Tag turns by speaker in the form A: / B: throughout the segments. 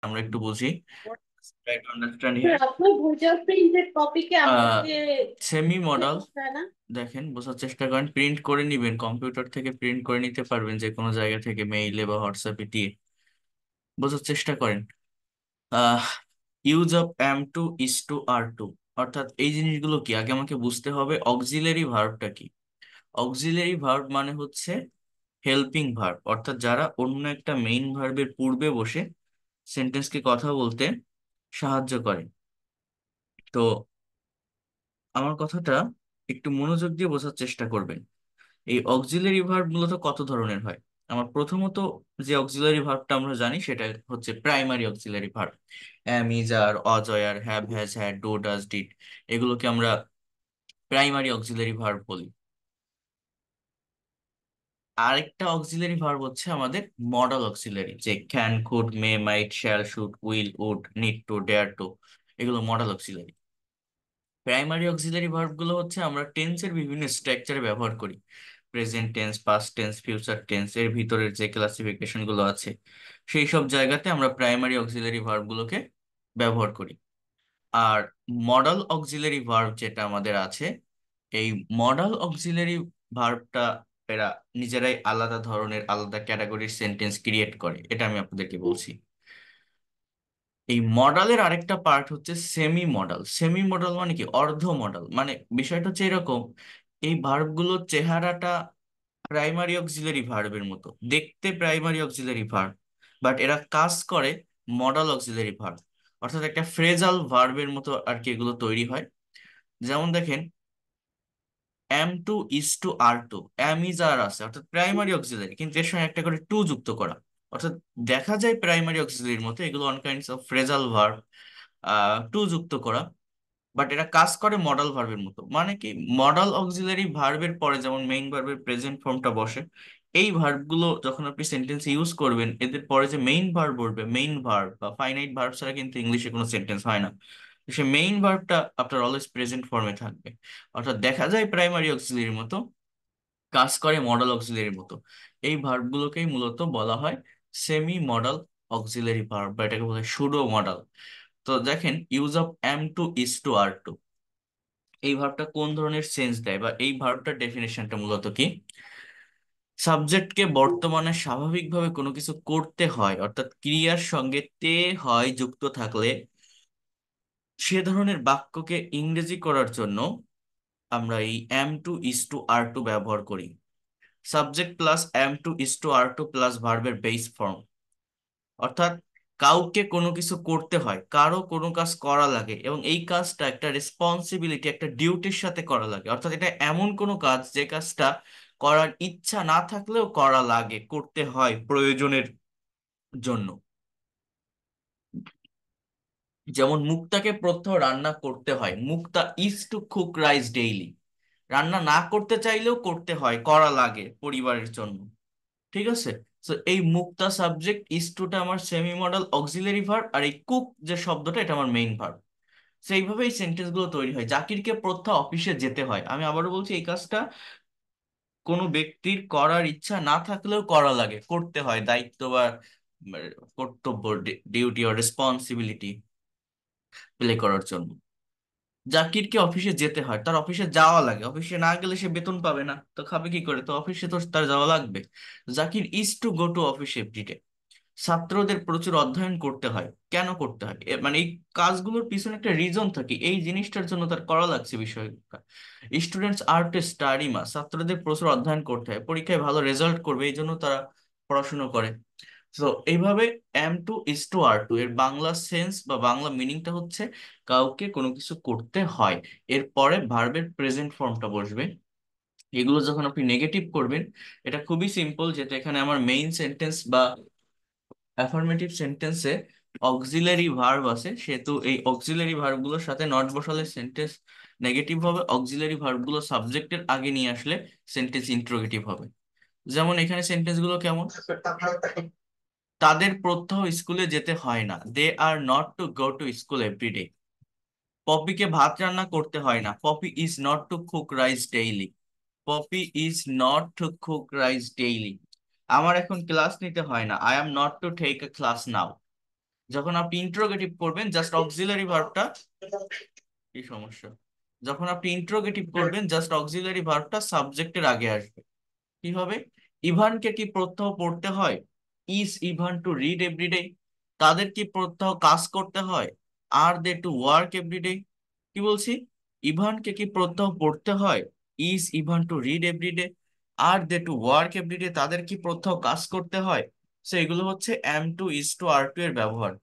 A: আমরা একটু বুঝি। Try to understand here.
B: আপনার ভুলচাল প্রিন্টের কপিকে আমাকে
A: সেমি মডেল
B: তাই না?
A: দেখেন, বোঝার চেষ্টা করেন। প্রিন্ট করে নিবেন, কম্পিউটার থেকে প্রিন্ট করে নিতে পারবেন যে কোনো জায়গা থেকে, মেইলে বা হোয়াটসঅ্যাপে দিয়ে। বোঝার চেষ্টা করেন। ইউজ অফ M2:R2, অর্থাৎ এই জিনিসগুলো কি আগে আমাকে বুঝতে হবে। অক্সিলারি ভার্বটা কি? অক্সিলারি ভার্ব মানে হচ্ছে হেল্পিং ভার্ব, অর্থাৎ যারা অন্য একটা মেইন ভার্বের পূর্বে বসে সেন্টেন্সকে কথা বলতে সাহায্য করে। তো আমার কথাটা একটু মনোযোগ দিয়ে বোঝার চেষ্টা করবেন। এই অক্সিলারি ভার্ব মূলত কত ধরনের হয়? আমার প্রথমত যে অক্সিলারি ভার্বটা আমরা জানি সেটা হচ্ছে primary auxiliary verb. Am, is, are, অজয়, are, have, has, had, do, does, did, এগুলোকে আমরা প্রাইমারি অক্সিলারি ভার্ব বলি। আরেকটা অক্সিলারি ভার্ব হচ্ছে আমাদের মডাল অক্সিলারি, যে can, could, may, might, shall, should, will, would, need to, dare to, এগুলো modal auxiliary. Primary auxiliary verb গুলো হচ্ছে আমরা টেন্সের বিভিন্ন স্ট্রাকচারে ব্যবহার করি। Present tense, past tense, future tense, এর ভিতরের যে ক্লাসিফিকেশন গুলো আছে সেই সব জায়গাতে আমরা প্রাইমারি অক্সিলারি ভার্ব গুলোকে ব্যবহার করি। আর মডাল অক্সিলারি ভার্ব যেটা আমাদের আছে, এই মডাল অক্সিলারি ভার্বটা এরা নিজেরাই আলাদা ধরনের, আলাদা ক্যাটাগরির সেন্টেন্স ক্রিয়েট করে, এটা আমি আপনাদেরকে বলছি। এই মডালের আরেকটা পার্ট হচ্ছে সেমি মডাল। সেমি মডাল মানে কি? অর্ধ মডাল। মানে বিষয়টা হচ্ছে এরকম, এই ভার্বগুলোর চেহারাটা প্রাইমারি অক্সিলারি ভার্বের মতো দেখতে, প্রাইমারি অক্সিলারি ভার্ব, বাট এরা কাজ করে মডাল অক্সিলারি ভার্ব, অর্থাৎ একটা ফ্রেজাল ভার্বের মতো আর কি এগুলো তৈরি হয়। যেমন দেখেন, M2:R2, এম ইজ আর আছে, অর্থাৎ প্রাইমারি অক্সিলারি, কিন্তু এর সঙ্গে একটা করে টু যুক্ত করা, অর্থাৎ দেখা যায় প্রাইমারি অক্সিলারির মতো। এগুলো one kinds of phrasal verb, to যুক্ত করা, বাট এটা কাজ করে মডাল ভার্বের মতো। মানে কি, মডাল অক্সিলারি ভার্বের পরে যেমন মেইন ভার্বের প্রেজেন্ট ফর্মটা বসে, এই ভার্বগুলো যখন আপনি সেন্টেন্সে ইউজ করবেন, এদের পরে যে মেইন ভার্ব বলবে, মেইন ভার্ব বা ফাইনাইট ভার্ব ছাড়া কিন্তু ইংলিশে কোনো সেন্টেন্স হয় না। তো সে মেইন ভার্বটা আপনার অলওয়েজ প্রেজেন্ট ফর্মে থাকবে, অর্থাৎ দেখা যায় প্রাইমারি অক্সিলারির মতো, কাজ করে মডাল অক্সিলারির মতো। এই ভার্বগুলোকেই মূলত বলা হয় সেমি মডাল অক্সিলারি ভার্ব, বা এটাকে বলা হয় সুডো মডাল। তো দেখেন, ইউজ অফ M2:R2, এই ভার্বটা কোন ধরনের সেন্স দেয়, বা এই ভার্বটার ডেফিনেশনটা মূলত কি? সাবজেক্টকে বর্তমানে স্বাভাবিকভাবে কোনো কিছু করতে হয়, অর্থাৎ ক্রিয়ার সঙ্গে তে হয় যুক্ত থাকলে সে ধরনের বাক্যকে ইংরেজি করার জন্য আমরা এই M2:R2 ব্যবহার করি। সাবজেক্ট প্লাস M2:R2 প্লাস ভার্বের বেস ফর্ম, অর্থাৎ কাউকে কোনো কিছু করতে হয়, কারো কোনো কাজ করা লাগে, এবং এই কাজটা একটা রেসপন্সিবিলিটি, একটা ডিউটির সাথে করা লাগে, অর্থাৎ এটা এমন কোনো কাজ যে কাজটা করার ইচ্ছা না থাকলেও করা লাগে, করতে হয় প্রয়োজনের জন্য। যেমন মুক্তাকে প্রত্যহ রান্না করতে হয়, Mukta is to cook rice daily. রান্না না করতে চাইলেও করতে হয়, করা লাগে পরিবারের জন্য। ঠিক আছে? তো এই মুক্তা সাবজেক্ট, ইজ টুটা আমার সেমি মডাল অক্সিলারি ভার্ব, আর এই কুক যে শব্দটা এটা আমার মেইন ভার্ব। সেইভাবে এই সেন্টেন্স গুলো তৈরি হয়। জাকিরকে প্রত্যহ অফিসে যেতে হয়, আমি আবারও বলছি, এই কাজটা কোনো ব্যক্তির করার ইচ্ছা না থাকলেও করা লাগে, করতে হয়, দায়িত্ব বা উম, কর্তব্য, ডিউটি আর রেসপন্সিবিলিটি প্লে করার জন্য। জাকিরকে অফিসে যেতে হয়, তার অফিসে যাওয়া লাগে, অফিসে না গেলে সে বেতন পাবে না, তো খাবে কি করে? তো অফিসে তো তার যাওয়া লাগবে। Zakir is to go to office everyday. ছাত্রদের প্রচুর অধ্যয়ন করতে হয়। কেন করতে হয়? মানে এই কাজগুলোর পিছনে একটা রিজন থাকে, এই জিনিসটার জন্য তার করা লাগছে বিষয়টা। স্টুডেন্টস আর টু স্টাডি মাস, ছাত্রদের প্রচুর অধ্যয়ন করতে হয়, পরীক্ষায় ভালো রেজাল্ট করবে এই জন্য তারা পড়াশোনা করে। তো এইভাবে M2:R2 এর বাংলা সেন্স বা বাংলা মিনিংটা হচ্ছে কাউকে কোনো কিছু করতে হয়, এরপরে ভার্বের প্রেজেন্ট ফর্মটা বসবে। এগুলো যখন আপনি নেগেটিভ করবেন, এটা খুবই সিম্পল, যেটা এখানে আমার মেইন সেন্টেন্স বা অ্যাফার্মেটিভ সেন্টেন্সে অক্সিলারি ভার্ব আছে, সেহেতু এই অক্সিলারি ভার্বগুলোর সাথে নট বসালে সেন্টেন্স নেগেটিভ হবে, অক্সিলারি ভার্বগুলো সাবজেক্টের আগে নিয়ে আসলে সেন্টেন্স ইন্ট্রোগেটিভ হবে। যেমন এখানে সেন্টেন্সগুলো কেমন? তাদের প্রত্যহ স্কুলে যেতে হয় না, they are not to go to school everyday. পপিকে ভাত রান্না করতে হয় না, Popi is not to cook rice daily. Popi is not to cook rice daily. আমার এখন ক্লাস নিতে হয় না, I am not to take a class now. যখন আপনি ইন্টারোগেটিভ করবেন জাস্ট অক্সিলারি ভার্বটা, কি সমস্যা, যখন আপনি ইন্টারোগেটিভ করবেন জাস্ট অক্সিলারি ভার্বটা সাবজেক্টের আগে আসবে। কি হবে? ইভানকে কি প্রত্যহ পড়তে হয়? Is Ivan to read everyday? তাদের কি প্রত্যহ কাজ করতে হয়? Are they to work everyday? কি বলছি? ইভানকে কি প্রত্যহ পড়তে হয়? Is Ivan to read everyday? Are they to work everyday? তাদের কি প্রত্যহ কাজ করতে হয়? সো এগুলো হচ্ছে am to is to are to এর ব্যবহার।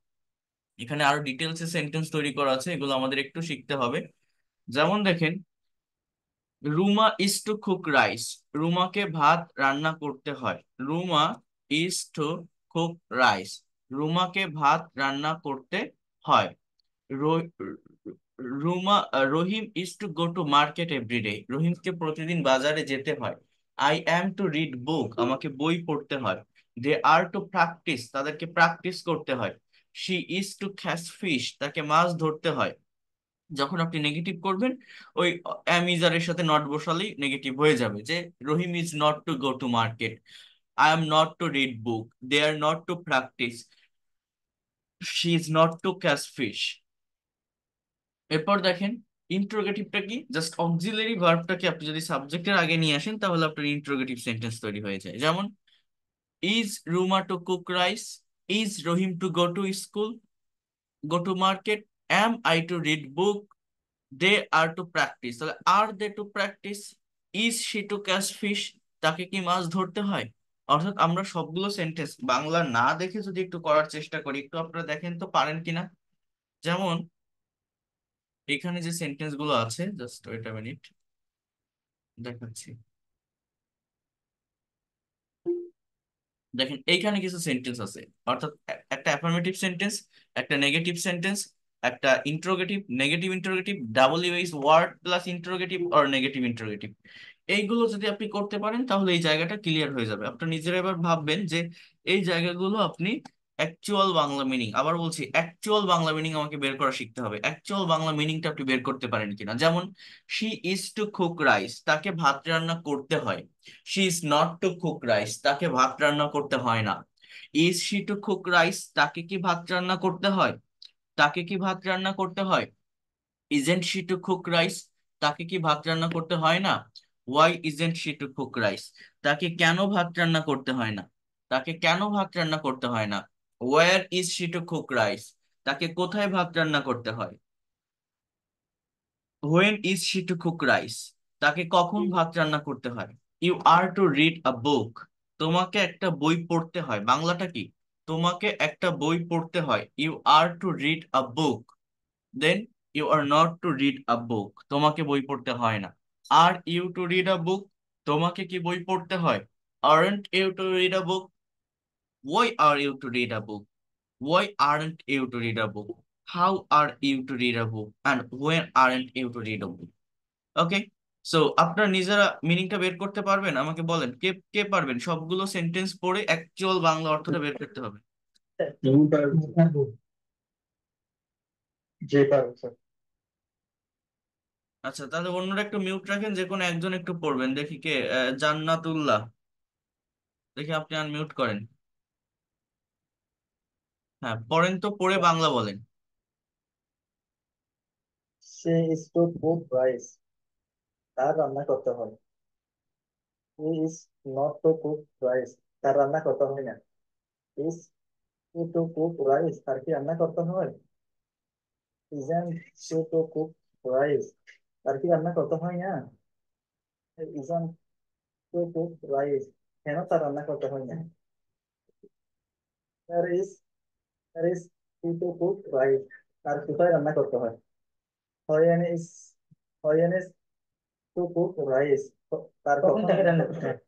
A: এখানে আরো ডিটেলসে সেন্টেন্স তৈরি করা আছে, এগুলো আমাদের একটু শিখতে হবে। যেমন দেখেন, Ruma is to cook rice. রুমাকে ভাত রান্না করতে হয়। Ruma is to cook rice. রুমাকে ভাত রান্না করতে হয়। রো- Rahim is to go to market everyday. রহিমকে প্রতিদিন বাজারে যেতে হয়। I am to read book. আমাকে বই পড়তে হয়। They are to practice. তাদেরকে প্র্যাকটিস করতে হয়। She is to catch fish. তাকে মাছ ধরতে হয়। যখন আপনি নেগেটিভ করবেন, ওই অ্যাম ইজ এর সাথে নট বসালেই নেগেটিভ হয়ে যাবে, যে Rahim is not to go to market, I am not to read book, they are not to practice, she is not to catch fish. এরপর দেখেন, ইন্টারোগেটিভটা কি, জাস্ট অক্সিলারি ভার্বটাকে আপনি যদি সাবজেক্টের আগে নিয়ে আসেন তাহলে আপনার ইন্টারোগেটিভ সেন্টেন্স তৈরি হয়ে যায়। যেমন, is Ruma to cook rice? Is Rahim to go to school, go to market? Am I to read book? They are to practice? তাহলে are they to practice? Is she to catch fish? তাকে কি মাছ ধরতে হয়? অর্থাৎ আমরা সবগুলো সেন্টেন্স বাংলা না দেখে যদি একটু করার চেষ্টা করি, একটু আপনারা দেখেন তো পারেন কিনা। যেমন এখানে যে সেন্টেন্স গুলো আছে, জাস্ট ওয়েট আ মিনিট, দেখাচ্ছি। দেখেন এইখানে কিছু সেন্টেন্স আছে, অর্থাৎ একটা অ্যাফার্মেটিভ সেন্টেন্স, একটা নেগেটিভ সেন্টেন্স, একটা interrogative, negative interrogative, double US word plus interrogative or negative interrogative. এইগুলো যদি আপনি করতে পারেন তাহলে এই জায়গাটা ক্লিয়ার হয়ে যাবে। আপনার নিজেরা এবার ভাববেন যে এই জায়গাগুলো আপনি অ্যাকচুয়াল বাংলা মিনিং, আবার বলছি অ্যাকচুয়াল বাংলা মিনিং আমাকে বের করা শিখতে হবে। অ্যাকচুয়াল বাংলা মিনিংটা আপনি বের করতে পারেন কিনা। যেমন, she is to cook rice. তাকে ভাত রান্না করতে হয়। She is not to cook rice. তাকে ভাত রান্না করতে হয় না। Is she to cook rice? তাকে কি ভাত রান্না করতে হয়? তাকে কি ভাত রান্না করতে হয়? Isn't she to cook rice? তাকে কি ভাত রান্না করতে হয় না? Y isn't she to cook rice? তাকে কেন ভাত রান্না করতে হয় না? তাকে কেন ভাত রান্না করতে হয় না? Where is she to cook rice? তাকে কোথায় ভাত রান্না করতে হয়? When is she to cook rice? তাকে কখন ভাত রান্না করতে হয়? You are to read a book. তোমাকে একটা বই পড়তে হয়, বাংলাটা কি? তোমাকে একটা বই পড়তে হয়। You are to read a book. Then, you are not to read a book. তোমাকে বই পড়তে হয় না। Are you to read a book? তোমাকে কি বই পড়তে হয়? Aren't you to read a book? Why are you to read a book? Why aren't you to read a book? How are you to read a book? And when aren't you to read a book? Okay, so আপনারা নিজেরা মিনিংটা বের করতে পারবেন? আমাকে বলেন, কে কে পারবেন সবগুলো সেন্টেন্স পড়ে অ্যাকচুয়াল বাংলা অর্থটা বের করতে হবে।
C: আমি পারবো স্যার। জি পারবো স্যার।
A: আচ্ছা, তাহলে অন্যরা একটু মিউট রাখেন, যে কোনো একজন একটু পড়বেন, দেখি কে। জান্নাতুল্লাহ, দেখি আপনি আনমিউট করেন। হ্যাঁ পড়েন তো, পড়ে বাংলা বলেন।
C: সে ইজ টু কুক রাইস। তার রান্না করতে হয়। He is not to cook rice. তার রান্না করতে হয় না। Is he two cook rice? তার কি রান্না করতে হয়? Isn't say two cook rice? তার কি রান্না করতে হয় না? Isn't two cook rice? কেন তার রান্না করতে হয় না? তার ইজ তার is he two cook rice? তার কোথায় রান্না করতে হয়? হয়েন is হয়েন is to cook rice? তার কখন তাকে রান্না করতে হয়?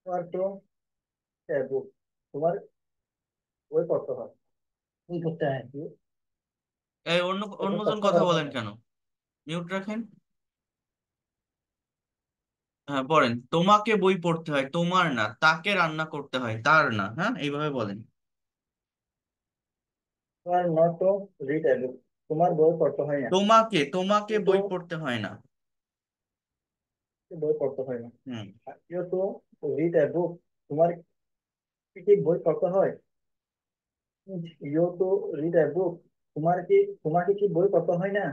C: তোমার তো বুক, তোমার বই পড়তে হয়। বই পড়তে হয় কি?
A: এই অন্য
C: এটা
A: অন্যজন
C: কখন
A: কথা
C: রান্না
A: বলেন
C: হয়?
A: কেন? মিউট রাখেন। হ্যাঁ পড়েন, তোমাকে বই পড়তে হয়, তোমার না। তাকে রান্না করতে হয়, তার না। হ্যাঁ এইভাবে বলেন।
C: তোমার নট টু রিড এ বুক। তোমার বই পড়তে হয় না।
A: তোমাকে তোমাকে
C: ইউ তো
A: বই পড়তে হয় না।
C: বই পড়তে হয় না।
A: হুম।
C: ইউ তো রিড এ বুক। তোমার কি বই পড়তে হয়? ইউ টু রিড এ বুক। তোমাকে কি বই পড়তে হয় না?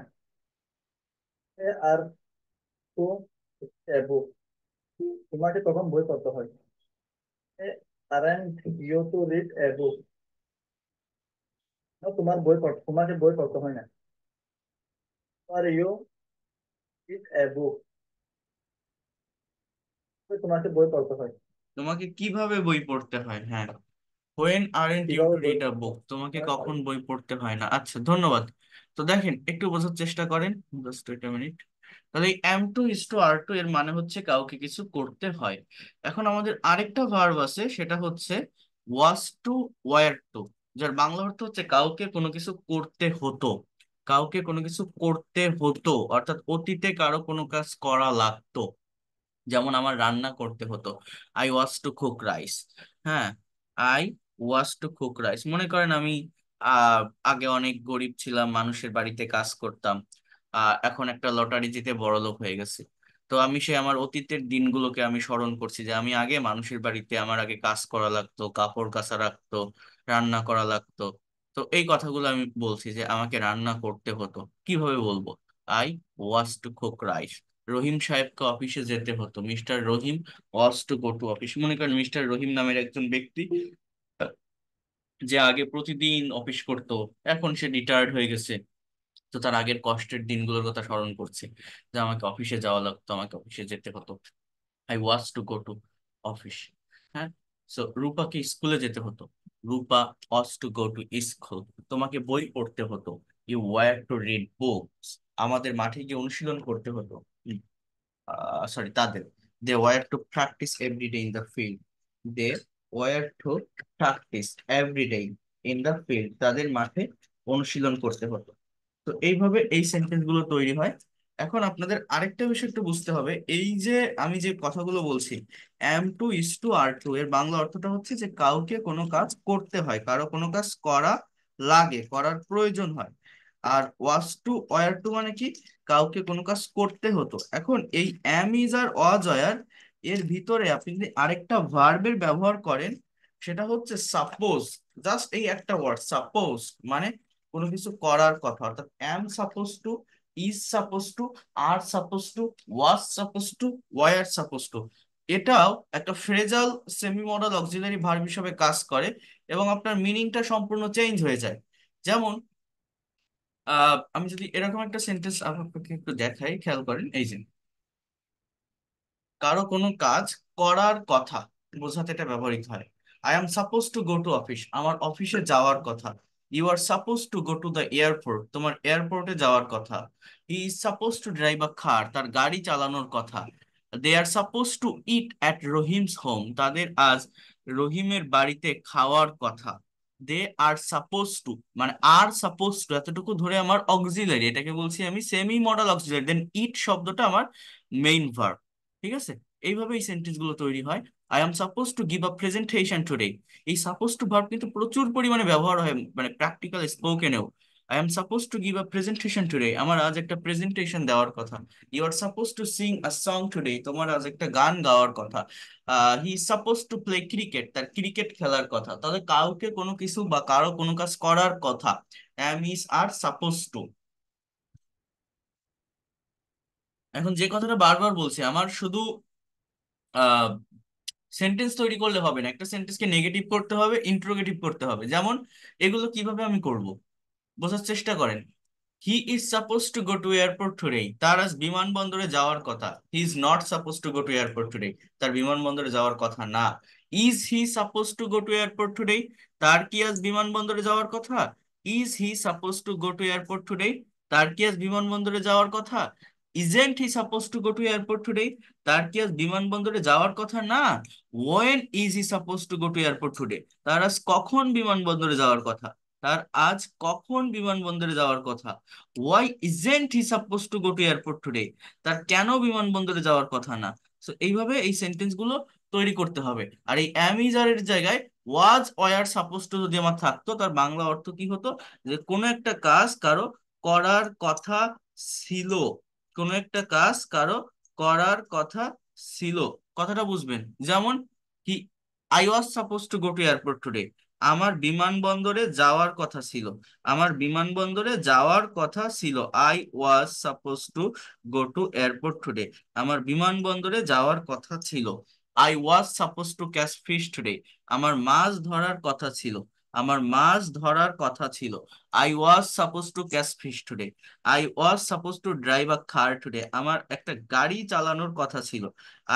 C: আর টু এ বুক, তোমাকে কখন বই পড়তে হয়? আরএন্ট ইউ টু রিড এ বুক। তোমাকে বই পড়তে হয় না। আর ইউ রিড এ বুক, তোমাকে বই পড়তে হয়।
A: তোমাকে কিভাবে বই পড়তে হয়? হ্যাঁ, হোয়েন আরন্ট ইউ টু
C: কিভাবে বই?
A: রিড আ বুক, তোমাকে কখন বই পড়তে হয় না। আচ্ছা, ধন্যবাদ। তো দেখেন, একটু বোঝার চেষ্টা করেন, জাস্ট ওয়েট মিনিট। তাহলে এই am to is to are to এর মানে হচ্ছে কাউকে কিছু করতে হয়। এখন আমাদের আরেকটা ভার্ব আছে, সেটা হচ্ছে ওয়াজ টু, ওয়ার টু, যার বাংলা অর্থ হচ্ছে কাউকে কোনো কিছু করতে হতো। কাউকে কোনো কিছু করতে হতো অর্থাৎ অতীতে কারো কোনো কাজ করা লাগতো। যেমন আমার রান্না করতে হতো, I was to cook rice. হ্যাঁ, I was to cook rice. মনে করেন আমি আহ আগে অনেক গরিব ছিলাম, মানুষের বাড়িতে কাজ করতাম। এখন একটা লটারি জিতে বড়লোক হয়ে গেছি। তো আমি সে আমার অতীতের দিনগুলোকে আমি স্মরণ করছি যে আমি আগে মানুষের বাড়িতে, আমার আগে কাজ করা লাগতো, কাপড় কাচা লাগতো, রান্না করা লাগতো। তো এই কথাগুলো আমি বলছি যে আমাকে রান্না করতে হতো। কিভাবে বলবো? I was to cook rice. রহিম সাহেবকে অফিসে যেতে হতো, mister Rahim was to go to office. মনে করেন মিস্টার রহিম নামের একজন ব্যক্তি যে আগে প্রতিদিন অফিস করতো, এখন সে রিটায়ার্ড হয়ে গেছে। তো তার আগের কষ্টের দিনগুলোর কথা স্মরণ করছে যে আমাকে অফিসে যাওয়া লাগতো, আমাকে অফিসে যেতে হতো। I was to go to office. হ্যাঁ। সো রূপাকে স্কুলে যেতে হতো, Rupa was to go to school. তোমাকে বই পড়তে হতো, you were to read books. আমাদের মাঠে গিয়ে অনুশীলন করতে হতো, সরি তাদের, they were to practise everyday in the field. They were to practise everyday in the field, তাদের মাঠে অনুশীলন করতে হতো। তো এইভাবে এই সেন্টেন্স গুলো তৈরি হয়। এখন আপনাদের আরেকটা বিষয় একটু বুঝতে হবে, এই যে আমি যে কথাগুলো বলছি, am to is to are to এর বাংলা অর্থটা হচ্ছে যে কাউকে কোনো কাজ করতে হয়, কারো কোনো কাজ করা লাগে, করার প্রয়োজন হয়। আর ওয়াজ টু ওয়্যার টু মানে কি? কাউকে কোনো কাজ করতে হতো। এখন এই অ্যাম ইজ আর ওয়াজ ওয়্যার এর ভিতরে আপনি যদি আরেকটা ভার্বের ব্যবহার করেন, সেটা হচ্ছে সাপোজ। জাস্ট এই একটা ওয়ার্ড সাপোজ, মানে কোনো কিছু করার কথা, অর্থাৎ am suppose to, is suppose to, are suppose to, was suppose to, were suppose to. এটাও একটা phrasal semi modal auxiliary verb হিসেবে কাজ করে এবং আপনার মিনিংটা সম্পূর্ণ চেঞ্জ হয়ে যায়। যেমন আমি যদি এরকম একটা সেন্টেন্স আপনাকে একটু দেখাই, খেয়াল করেন। এই যে কারো কোনো কাজ করার কথা বোঝাতে এটা ব্যবহৃত হয়। I am suppose to go to office, আমার অফিসে যাওয়ার কথা। You are suppose to go to the airport, তোমার এয়ারপোর্টে যাওয়ার কথা। He is suppose to drive a car, তার গাড়ি চালানোর কথা। They are suppose to eat at Rahim's home, তাদের আজ রহিমের বাড়িতে খাওয়ার কথা। দে আর সাপোজ টু, মানে আর সাপোজ টু এতটুকু ধরে আমার অক্সিলারি, এটাকে বলছি আমি সেমি মডাল অক্সিলারি, দেন ইট শব্দটা আমার মেইন ভার্ব। ঠিক আছে? এইভাবে এই সেন্টেন্স গুলো তৈরি হয়। I am suppose to give a presentation today, এই সাপোজ টু ভার্ব কিন্তু প্রচুর পরিমাণে ব্যবহার হয়, মানে প্র্যাকটিক্যাল স্পোকেনেও। I am suppose to give a presentation today, আমার আজ একটা প্রেজেন্টেশন দেওয়ার কথা। You are suppose to sing a song today, তোমার আজ একটা গান গাওয়ার কথা। He is suppose to play cricket, তার ক্রিকেট খেলার কথা। তাহলে কাউকে কোনো কিছু বা কারো কোনো কাজ করার কথা, am is are suppose to. এখন যে কথাটা বারবার বলছি, আমার শুধু সেন্টেন্স তৈরি করলে হবে না, একটা সেন্টেন্সকে নেগেটিভ করতে হবে, ইন্ট্রোগেটিভ করতে হবে। যেমন এগুলো কিভাবে আমি করব, বোঝার চেষ্টা করেন। হি is suppose to go to airport today, তার আজ বিমানবন্দরে যাওয়ার কথা। He is not suppose to go to airport today, তার বিমানবন্দরে যাওয়ার কথা না। Is he suppose to go to airport today, তার কি আজ বিমানবন্দরে যাওয়ার কথা। Is he suppose to go to airport today, তার কি আজ বিমানবন্দরে যাওয়ার কথা। Isn't he suppose to go to airport today, তার কি আজ বিমানবন্দরে যাওয়ার কথা না। When is he suppose to go to airport today, তার আজ কখন বিমানবন্দরে যাওয়ার কথা। তার আজ কখন বিমানবন্দরে যাওয়ার কথা। Y isn't he suppose to go to airport today, তার কেন বিমানবন্দরে যাওয়ার কথা না। তো এইভাবে এই সেন্টেন্স গুলো তৈরি করতে হবে। আর এই অ্যাম ইজ আর এর জায়গায় ওয়াজ ওয়ার সাপোজ টু যদি আমার থাকতো, তার বাংলা অর্থ কি হতো? যে কোনো একটা কাজ কারো করার কথা ছিল, কোনো একটা কাজ কারো করার কথা ছিল। কথাটা বুঝবেন। যেমন কি, I was suppose to go to airport today. আমার বিমানবন্দরে যাওয়ার কথা ছিল। আমার বিমানবন্দরে যাওয়ার কথা ছিল। I was suppose to go to airport today. আমার বিমানবন্দরে যাওয়ার কথা ছিল। I was suppose two catch fish today. আমার মাছ ধরার কথা ছিল। আমার মাছ ধরার কথা ছিল। I was suppose two catch fish today. I was suppose to drive a car today. আমার একটা গাড়ি চালানোর কথা ছিল।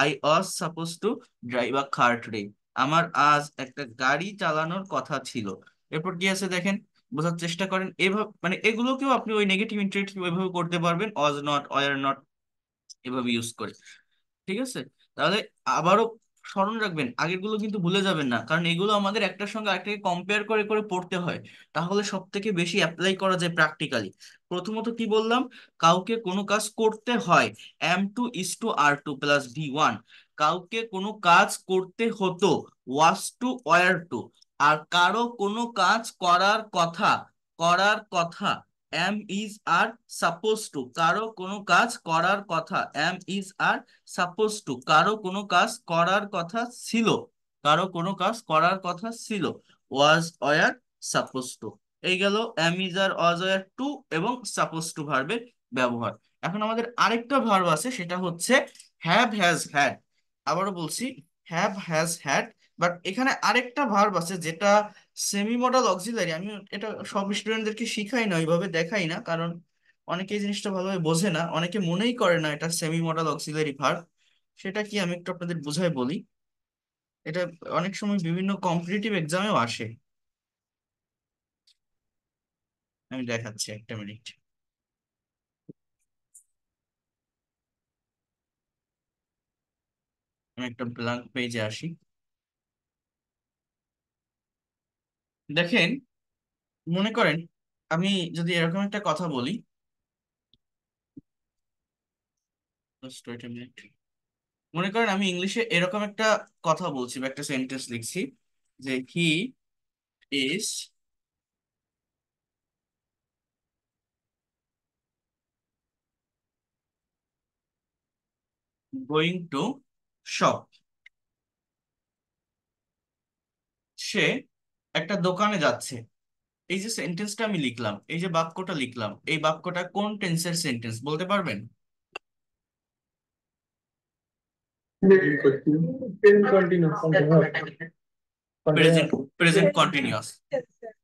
A: I was suppose to drive a car today. আমার আজ একটা গাড়ি চালানোর কথা ছিল। এরপর কি আছে দেখেন, বোঝার চেষ্টা করেন। এভাবে মানে এগুলোকেও আপনি ওই নেগেটিভ ইন্টারেক্টিভ এভাবে করতে পারবেন, ওয়াজ নট, ওয়ার নট, এভাবে ইউজ করে। ঠিক আছে? তাহলে আবারও স্মরণ রাখবেন, আগের গুলো কিন্তু ভুলে যাবেন না, কারণ এগুলো আমাদের একটার সঙ্গে আরেকটাকে কম্পেয়ার করে করে পড়তে হয়। তাহলে সব থেকে বেশি অ্যাপ্লাই করা যায় প্র্যাকটিক্যালি। প্রথমত কি বললাম, কাউকে কোনো কাজ করতে হয়, am2 is to r2 + d1। কাউকে কোনো কাজ করতে হতো, was to were to। আর কারো কোনো কাজ করার কথা, করার কথা, am is are supposed to। কারো কোনো কাজ করার কথা, am is are supposed to। কারো কোনো কাজ করার কথা ছিল, কারো কোনো কাজ করার কথা ছিল, ওয়াজ ওয়ার সাপোজ টু। এই গেল am is are was were to এবং সাপোজ টু ভার্বের ব্যবহার। এখন আমাদের আরেকটা ভার্ব আছে, সেটা হচ্ছে হ্যাভ হ্যাজ হ্যাড। আবারও বলছি, হ্যাভ হ্যাজ হ্যাড। বাট এখানে আরেকটা ভার্ব আছে যেটা সেমি মডাল অক্সিলারি। আমি এটা সব স্টুডেন্টদেরকে শিখাই না, ওইভাবে দেখাই না, কারণ অনেকে এই জিনিসটা ভালোভাবে বোঝে না, অনেকে মনেই করে না এটা সেমি মডাল অক্সিলারি ভার্ব। সেটা কি আমি একটু আপনাদের বুঝাই বলি। এটা অনেক সময় বিভিন্ন কম্পিটিটিভ এক্সামেও আসে। আমি দেখাচ্ছি, একটা মিনিট। আমি একটা ব্ল্যাঙ্ক পেজে আসি। দেখেন, মনে করেন আমি যদি এরকম একটা কথা বলি, জাস্ট ওয়েট এ মিনিট। মনে করেন আমি ইংলিশে এরকম একটা কথা বলছি বা একটা সেন্টেন্স লিখছি, যে he is going to shop. সে একটা দোকানে যাচ্ছে। এই যে সেন্টেন্সটা আমি লিখলাম, এই যে বাক্যটা লিখলাম, এই বাক্যটা কোন টেন্সের সেন্টেন্স বলতে পারবেন? Present, present continuous,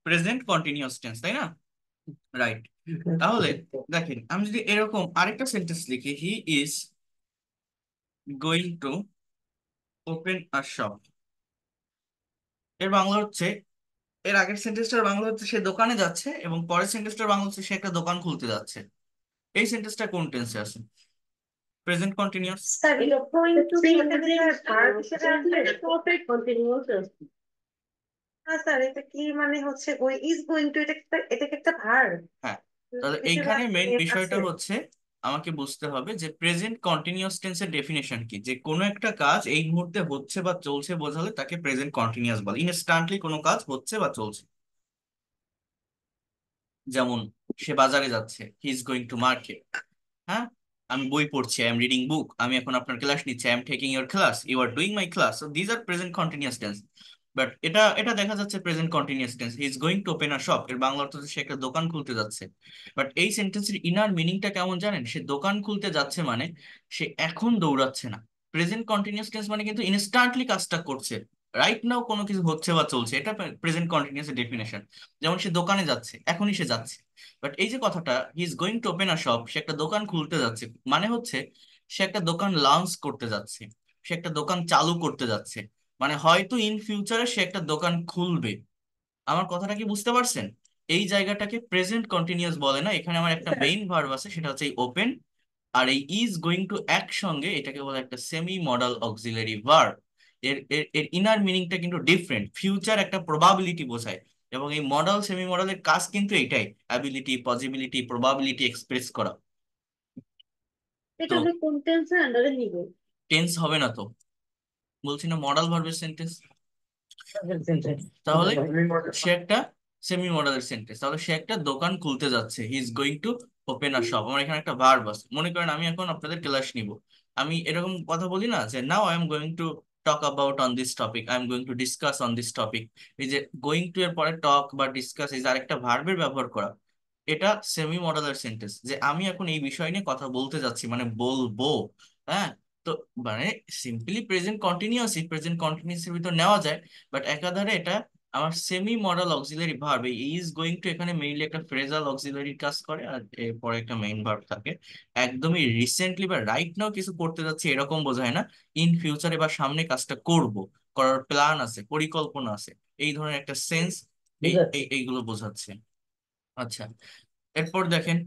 A: present continuous tense, তাই না? রাইট। তাহলে দেখেন, আমি যদি এরকম আরেকটা সেন্টেন্স লিখি, হি is going to open a shop. এর বাংলা হচ্ছে, এর আগের সেন্টেন্সটার বাংলা হচ্ছে সে দোকানে যাচ্ছে, এবং পরের সেন্টেন্সটার বাংলা হচ্ছে সে একটা দোকান খুলতে যাচ্ছে। এই সেন্টেন্সটা কোন টেন্সে আছে? Present continuous.
B: স্যার এটা পয়েন্ট টু ভার্ব হিসেবে আসলে পারফেক্ট কন্টিনিউয়াস। হ্যাঁ স্যার, এটা কি মানে হচ্ছে ইজ গোইং টু, এটা কি একটা ভার্ব
A: হ্যাঁ, তাহলে
B: হিসেবে
A: এইখানে মেইন বিষয়টা
B: আছে?
A: হচ্ছে আমাকে বুঝতে হবে যে প্রেজেন্ট কন্টিনিউয়াস টেন্সের ডেফিনেশন কি। যে কোনো একটা কাজ এই মুহূর্তে হচ্ছে বা চলছে বোঝালে তাকে প্রেজেন্ট কন্টিনিউয়াস বলে। ইনস্ট্যান্টলি কোনো কাজ হচ্ছে বা চলছে। যেমন সে বাজারে যাচ্ছে, হি ইজ গোয়িং টু মার্কেট। হ্যাঁ, আমি বই পড়ছি, আই এম রিডিং বুক। আমি এখন আপনার ক্লাস নিচ্ছি, I am taking your class, you are doing my class. So these are present continuous tense. But এটা এটা দেখা যাচ্ছে present continuous tense. He is going to open a shop, এর বাংলা অর্থ হচ্ছে সে একটা দোকান খুলতে যাচ্ছে। বাট এই সেন্টেন্সের ইনার মিনিংটা কেমন জানেন? সে দোকান খুলতে যাচ্ছে মানে সে এখন দৌড়াচ্ছে না। প্রেজেন্ট কন্টিনিউয়াস টেন্স মানে কিন্তু ইনস্ট্যান্টলি কাজটা করছে, রাইট নাও কোনো কিছু হচ্ছে বা চলছে। এটা প্রেজেন্ট কন্টিনিউয়াস ডেফিনেশন। যেমন সে দোকানে যাচ্ছে, এখনই সে যাচ্ছে। বাট এই যে কথাটা, he is going to open a shop, সে একটা দোকান খুলতে যাচ্ছে, মানে হচ্ছে সে একটা দোকান লঞ্চ করতে যাচ্ছে, সে একটা দোকান চালু করতে যাচ্ছে। মানে হয়তো ইন ফিউচারে সে একটা দোকান খুলবে। আমার কথাটা কি বুঝতে পারছেন? এই জায়গাটাকে প্রেজেন্ট কন্টিনিউয়াস বলে না, এখানে আমার একটা মেইন ভার্ব আছে, সেটা হচ্ছে এই ওপেন। আর এই ইজ গোয়িং টু একসঙ্গে, এটাকে বলে একটা সেমি মডাল অক্সিলারি ভার্ব। এর এর এর ইনার মিনিংটা কিন্তু ডিফারেন্ট। ফিউচার একটা প্রবাবিলিটি বোঝায়, এবং এই মডাল সেমি মডালের কাজ কিন্তু এটাই, অ্যাবিলিটি, পসিবিলিটি, প্রবাবিলিটি এক্সপ্রেস করা।
B: এটা
A: তো
B: আমি কোন টেন্সের আন্ডারে নিব?
A: টেন্স হবে না তো, বলছি না মডাল ভার্বের সেন্টেন্স। তাহলে সে একটা সেমি মডালের সেন্টেন্স। তাহলে সে একটা দোকান খুলতে যাচ্ছে, হি is going to open a shop. আমার এখানে একটা ভার্ব আছে। মনে করেন আমি এখন আপনাদের ক্লাস নিব, আমি এরকম কথা বলি না যে now I am going to talk about on this topic, I am going to discuss on this topic. এই যে গোয়িং টু এর পরে টক বা ডিসকাস, এই যে আরেকটা ভার্বের ব্যবহার করা, এটা সেমি মডেলার সেন্টেন্স, যে আমি এখন এই বিষয় নিয়ে কথা বলতে যাচ্ছি, মানে বলবো। হ্যাঁ। তো মানে সিম্পলি প্রেজেন্ট কন্টিনিউয়াসই প্রেজেন্ট কন্টিনিউয়াসের ভিতর নেওয়া যায়, বাট একাধারে এটা আমার সেমি মডেল অক্সিলারি ভার্ব। এই ইজ গোয়িং টু এখানে মেইনলি একটা ফ্রেজাল অক্সিলারি কাজ করে, আর এরপরে একটা মেইন ভার্ব থাকে। একদমই রিসেন্টলি বা রাইট নাও কিছু করতে যাচ্ছি এরকম বোঝায় না, ইন ফিউচারে বা সামনে কাজটা করব, করার প্ল্যান আছে, পরিকল্পনা আছে, এই ধরনের একটা সেন্স
C: বুঝাচ্ছি।
A: এইগুলো বোঝাচ্ছে। আচ্ছা, এরপর দেখেন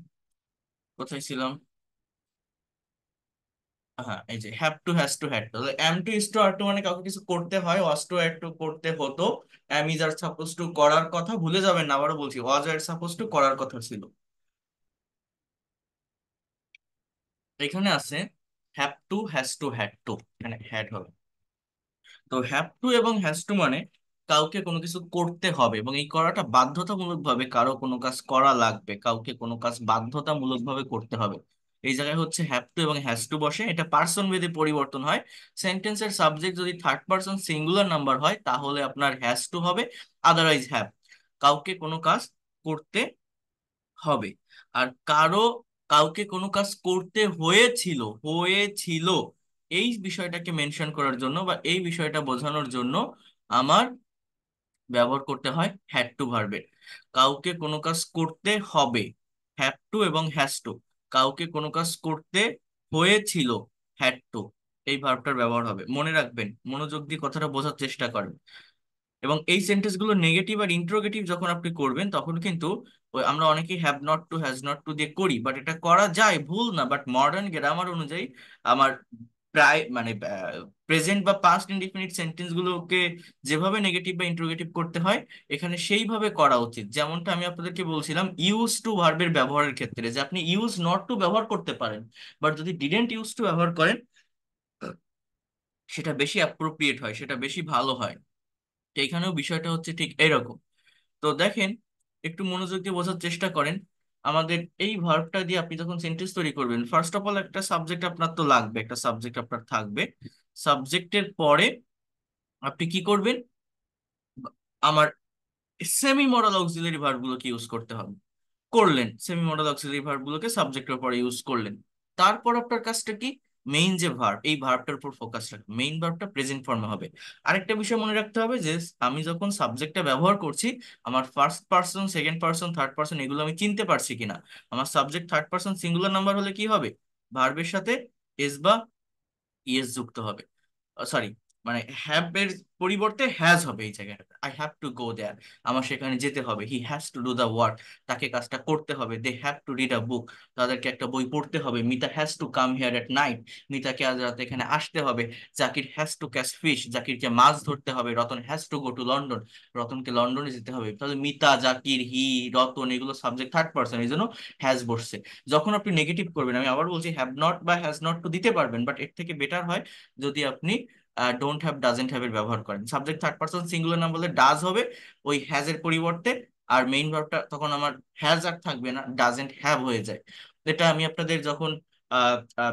A: কোথায় ছিলাম। হ্যাঁ, এই যে have to, has to, had to. Am to, is to, are to মানে কাউকে কিছু করতে হয়, ওয়াজ টু, হ্যাড টু করতে হতো, am is are suppose to করার কথা, ভুলে যাবেন না, আবারও বলছি, ওয়াজ আর সাপোজ টু করার কথা ছিল। এখানে আছে have to, has to, had two, এখানে হ্যাড হবে। তো হ্যাভ টু এবং হ্যাজ টু মানে কাউকে কোনো কিছু করতে হবে, এবং এই করাটা বাধ্যতামূলক ভাবে, কারো কোনো কাজ করা লাগবে, কাউকে কোনো কাজ বাধ্যতামূলক ভাবে করতে হবে। এই জায়গায় হচ্ছে হ্যাভ টু এবং হ্যাজ টু বসে, এটা পার্সন ভেদে পরিবর্তন হয়। সেন্টেন্সের সাবজেক্ট যদি থার্ড পার্সন সিঙ্গুলার নাম্বার হয় তাহলে আপনার হ্যাজ টু হবে, আদারওয়াইজ হ্যাভ। কাউকে কোনো কাজ করতে হবে। আর কাউকে কোনো কাজ করতে হয়েছিল, হয়েছিল, এই বিষয়টাকে মেনশন করার জন্য বা এই বিষয়টা বোঝানোর জন্য আমার ব্যবহার করতে হয় হ্যাড টু ভার্বের। কাউকে কোনো কাজ করতে হবে, হ্যাভ টু এবং হ্যাজ টু। কাউকে কোনো কাজ করতে হয়েছিল, হ্যাড টু, এই ভার্বটার ব্যবহার হবে। মনে রাখবেন, মনোযোগ দিয়ে কথাটা বোঝার চেষ্টা করেন। এবং এই সেন্টেন্স গুলো নেগেটিভ আর ইন্ট্রোগেটিভ যখন আপনি করবেন তখন কিন্তু ওই আমরা অনেকেই have not to, has not to দিয়ে করি, বাট এটা করা যায়, ভুল না, বাট মডার্ন গ্রামার অনুযায়ী আমার প্রায় মানে প্রেজেন্ট বা পাস্ট ইনডিফিনিট সেন্টেন্স গুলোকে যেভাবে নেগেটিভ বা ইন্ট্রোগেটিভ করতে হয় এখানে সেইভাবে করা উচিত। যেমনটা আমি আপনাদেরকে বলছিলাম ইউজ টু ভার্বের ব্যবহারের ক্ষেত্রে, যে আপনি ইউজ নট টু ব্যবহার করতে পারেন, বাট যদি ডিডেন্ট ইউজ টু ব্যবহার করেন সেটা বেশি অ্যাপ্রোপ্রিয়েট হয়, সেটা বেশি ভালো হয়। তো এখানেও বিষয়টা হচ্ছে ঠিক এরকম। তো দেখেন, একটু মনোযোগ দিয়ে বোঝার চেষ্টা করেন। আমাদের এই ভার্বটা দিয়ে আপনি যখন সেন্টেন্স তৈরি করবেন, ফার্স্ট অফ অল একটা সাবজেক্ট আপনার তো লাগবে, একটা সাবজেক্ট আপনার থাকবে। সাবজেক্টের পরে আপনি কি করবেন, আমার সেমি মডাল অক্সিলারি ভার্ব গুলোকে ইউজ করতে হবে। করলেন, সেমি মডাল অক্সিলারি ভার্ব গুলোকে সাবজেক্টের পরে ইউজ করলেন। তারপর আপনার কাজটা কি, মেইন যে ভার্ব, এই ভার্বটার উপর ফোকাস রাখবেন, মেইন ভার্বটা প্রেজেন্ট ফর্মে হবে। আরেকটা বিষয় মনে রাখতে হবে যে আমি যখন সাবজেক্টটা ব্যবহার করছি, আমার first person, second person, third person এগুলো আমি চিনতে পারছি কিনা। আমার subject third person singular number হলে কি হবে, ভার্বের সাথে এস বা ইএস যুক্ত হবে, সরি, মানে হ্যাভ এর পরিবর্তে হ্যাজ হবে এই জায়গাটা। I have to go there, আমার সেখানে যেতে হবে। He has to do the work, তাকে কাজটা করতে হবে। They have to read a book, তাদেরকে একটা বই পড়তে হবে। Mita has to come here at night, মিতাকে আজ রাতে এখানে আসতে হবে। Zakir has to catch fish, জাকিরকে মাছ ধরতে হবে। Ratan has to go to London, রতনকে লন্ডনে যেতে হবে। তাহলে মিতা, জাকির, হি, রতন এগুলো সাবজেক্ট থার্ড পার্সন, এই জন্য হ্যাজ বসছে। যখন আপনি নেগেটিভ করবেন, আমি আবার বলছি হ্যাভ নট বা হ্যাজ নট টু দিতে পারবেন, বাট এর থেকে বেটার হয় যদি আপনি ডোন্ট হ্যাভ, ডাজেন্ট হ্যাভ এর ব্যবহার করেন। সাবজেক্ট থার্ড পারসন সিঙ্গুলার নাম বলে ডাজ হবে ওই হ্যাজ এর পরিবর্তে, আর মেইন ভার্বটা তখন আমার হ্যাজ আর থাকবে না, ডাজেন্ট হ্যাভ হয়ে যায়। এটা আমি আপনাদের যখন